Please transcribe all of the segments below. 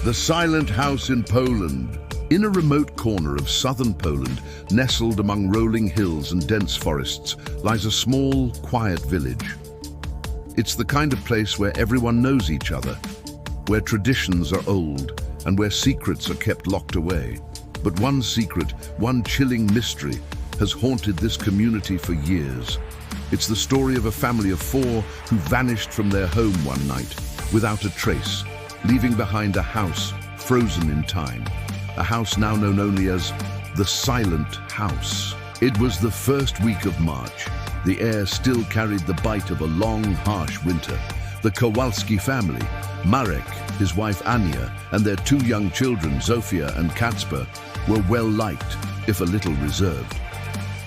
The Silent House in Poland. In a remote corner of southern Poland, nestled among rolling hills and dense forests, lies a small, quiet village. It's the kind of place where everyone knows each other, where traditions are old, and where secrets are kept locked away. But one secret, one chilling mystery, has haunted this community for years. It's the story of a family of 4 who vanished from their home one night, without a trace, leaving behind a house frozen in time. A house now known only as the Silent House. It was the first week of March. The air still carried the bite of a long, harsh winter. The Kowalski family, Marek, his wife Anya, and their 2 young children, Zofia and Kacper, were well-liked, if a little reserved.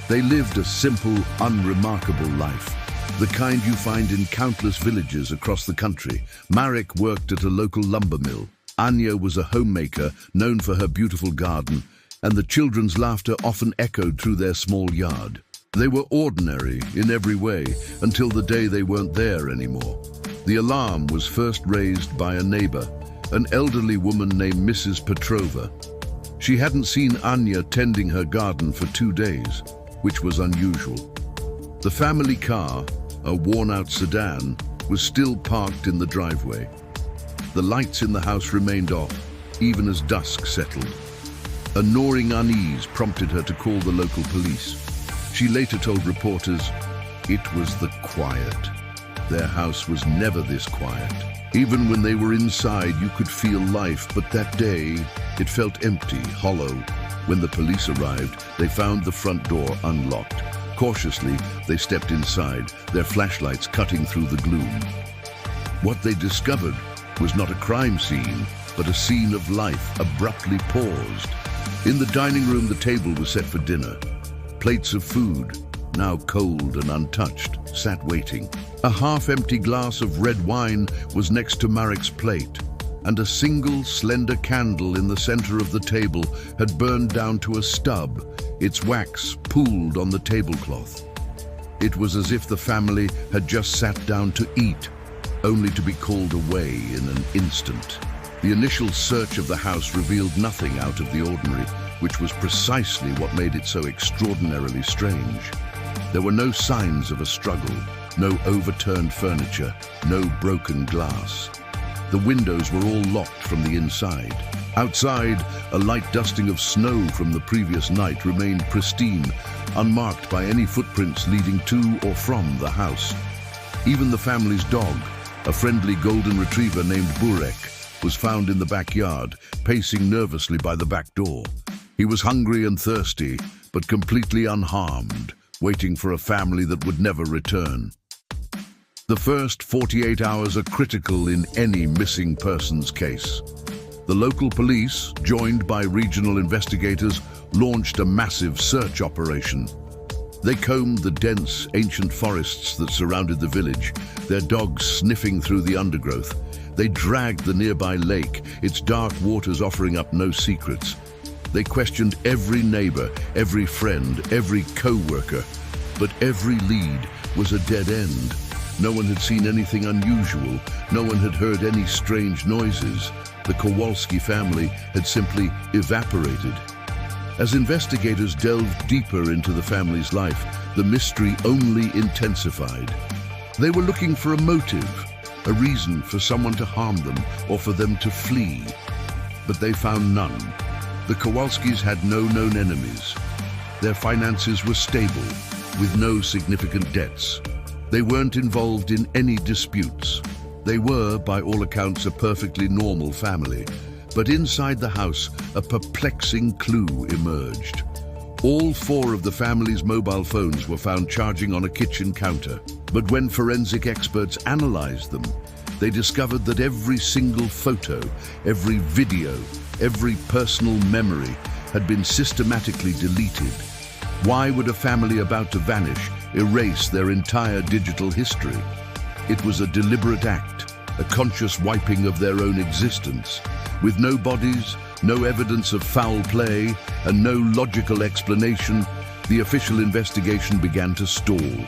They lived a simple, unremarkable life, the kind you find in countless villages across the country. Marek worked at a local lumber mill. Anya was a homemaker, known for her beautiful garden, and the children's laughter often echoed through their small yard. They were ordinary in every way until the day they weren't there anymore. The alarm was first raised by a neighbor, an elderly woman named Mrs. Petrova. She hadn't seen Anya tending her garden for 2 days, which was unusual. The family car, a worn-out sedan, was still parked in the driveway. The lights in the house remained off, even as dusk settled. A gnawing unease prompted her to call the local police. She later told reporters, it was the quiet. Their house was never this quiet. Even when they were inside, you could feel life, but that day, it felt empty, hollow. When the police arrived, they found the front door unlocked. Cautiously, they stepped inside, their flashlights cutting through the gloom. What they discovered was not a crime scene, but a scene of life abruptly paused. In the dining room, the table was set for dinner. Plates of food, now cold and untouched, sat waiting. A half-empty glass of red wine was next to Marek's plate, and a single slender candle in the center of the table had burned down to a stub, its wax pooled on the tablecloth. It was as if the family had just sat down to eat, only to be called away in an instant. The initial search of the house revealed nothing out of the ordinary, which was precisely what made it so extraordinarily strange. There were no signs of a struggle, no overturned furniture, no broken glass. The windows were all locked from the inside. Outside, a light dusting of snow from the previous night remained pristine, unmarked by any footprints leading to or from the house. Even the family's dog, a friendly golden retriever named Burek, was found in the backyard, pacing nervously by the back door. He was hungry and thirsty, but completely unharmed, waiting for a family that would never return. The first 48 hours are critical in any missing persons case. The local police, joined by regional investigators, launched a massive search operation. They combed the dense, ancient forests that surrounded the village, their dogs sniffing through the undergrowth. They dragged the nearby lake, its dark waters offering up no secrets. They questioned every neighbor, every friend, every co-worker, but every lead was a dead end. No one had seen anything unusual. No one had heard any strange noises. The Kowalski family had simply evaporated. As investigators delved deeper into the family's life, the mystery only intensified. They were looking for a motive, a reason for someone to harm them or for them to flee. But they found none. The Kowalskis had no known enemies. Their finances were stable, with no significant debts. They weren't involved in any disputes. They were, by all accounts, a perfectly normal family. But inside the house, a perplexing clue emerged. All 4 of the family's mobile phones were found charging on a kitchen counter. But when forensic experts analyzed them, they discovered that every single photo, every video, every personal memory had been systematically deleted. Why would a family about to vanish erase their entire digital history? It was a deliberate act, a conscious wiping of their own existence. With no bodies, no evidence of foul play, and no logical explanation, the official investigation began to stall.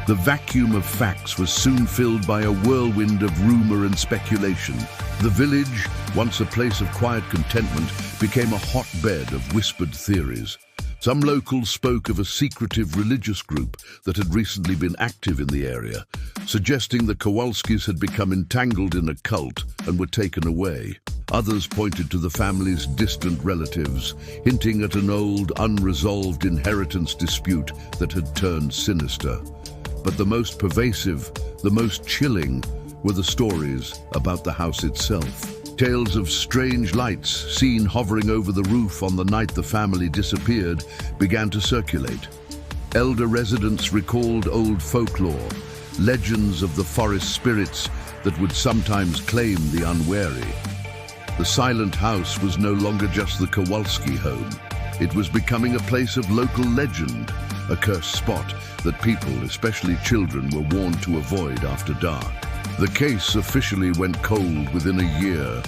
The vacuum of facts was soon filled by a whirlwind of rumor and speculation. The village, once a place of quiet contentment, became a hotbed of whispered theories. Some locals spoke of a secretive religious group that had recently been active in the area, suggesting the Kowalskis had become entangled in a cult and were taken away. Others pointed to the family's distant relatives, hinting at an old, unresolved inheritance dispute that had turned sinister. But the most pervasive, the most chilling, were the stories about the house itself. Tales of strange lights seen hovering over the roof on the night the family disappeared began to circulate. Elder residents recalled old folklore, legends of the forest spirits that would sometimes claim the unwary. The silent house was no longer just the Kowalski home. It was becoming a place of local legend, a cursed spot that people, especially children, were warned to avoid after dark. The case officially went cold within a year.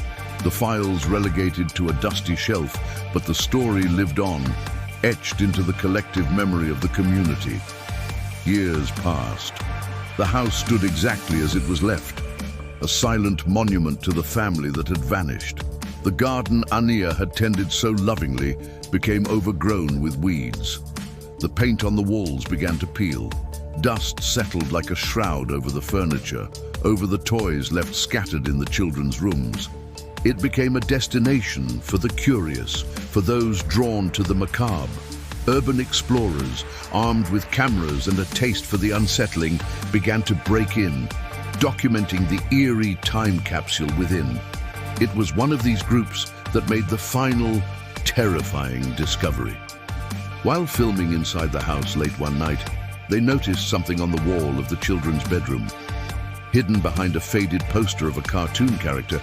The files relegated to a dusty shelf, but the story lived on, etched into the collective memory of the community. Years passed. The house stood exactly as it was left, a silent monument to the family that had vanished. The garden Ania had tended so lovingly became overgrown with weeds. The paint on the walls began to peel. Dust settled like a shroud over the furniture, over the toys left scattered in the children's rooms. It became a destination for the curious, for those drawn to the macabre. Urban explorers, armed with cameras and a taste for the unsettling, began to break in, documenting the eerie time capsule within. It was one of these groups that made the final, terrifying discovery. While filming inside the house late one night, they noticed something on the wall of the children's bedroom. Hidden behind a faded poster of a cartoon character,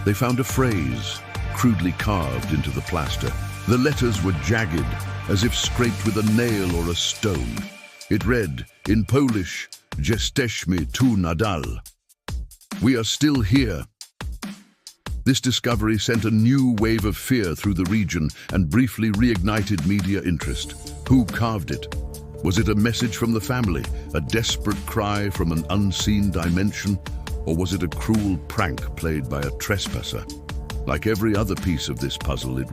they found a phrase, crudely carved into the plaster. The letters were jagged, as if scraped with a nail or a stone. It read, in Polish, "Jesteśmy tu nadal." We are still here. This discovery sent a new wave of fear through the region and briefly reignited media interest. Who carved it? Was it a message from the family, a desperate cry from an unseen dimension, or was it a cruel prank played by a trespasser? Like every other piece of this puzzle, it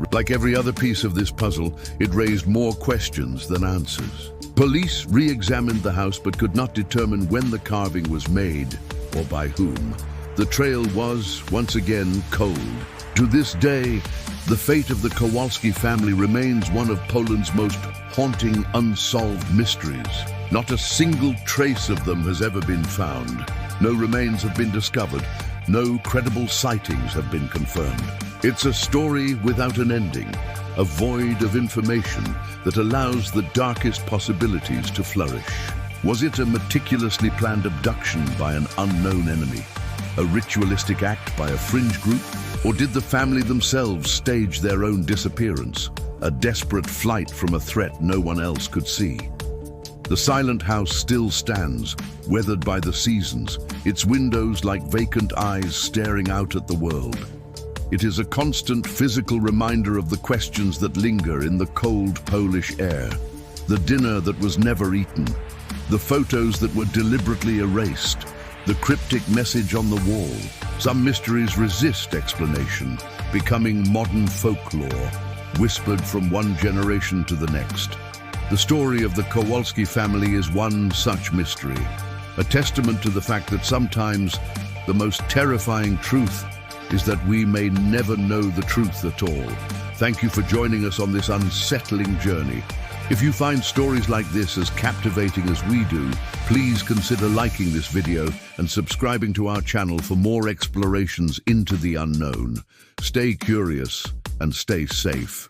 raised more questions than answers. Police re-examined the house but could not determine when the carving was made or by whom. The trail was, once again, cold. To this day, the fate of the Kowalski family remains one of Poland's most haunting unsolved mysteries. Not a single trace of them has ever been found. No remains have been discovered. No credible sightings have been confirmed. It's a story without an ending, a void of information that allows the darkest possibilities to flourish. Was it a meticulously planned abduction by an unknown enemy? A ritualistic act by a fringe group? Or did the family themselves stage their own disappearance? A desperate flight from a threat no one else could see? The silent house still stands, weathered by the seasons, its windows like vacant eyes staring out at the world. It is a constant physical reminder of the questions that linger in the cold Polish air. The dinner that was never eaten, the photos that were deliberately erased, the cryptic message on the wall. Some mysteries resist explanation, becoming modern folklore, whispered from one generation to the next. The story of the Kowalski family is one such mystery, a testament to the fact that sometimes the most terrifying truth is that we may never know the truth at all. Thank you for joining us on this unsettling journey. If you find stories like this as captivating as we do, please consider liking this video and subscribing to our channel for more explorations into the unknown. Stay curious and stay safe.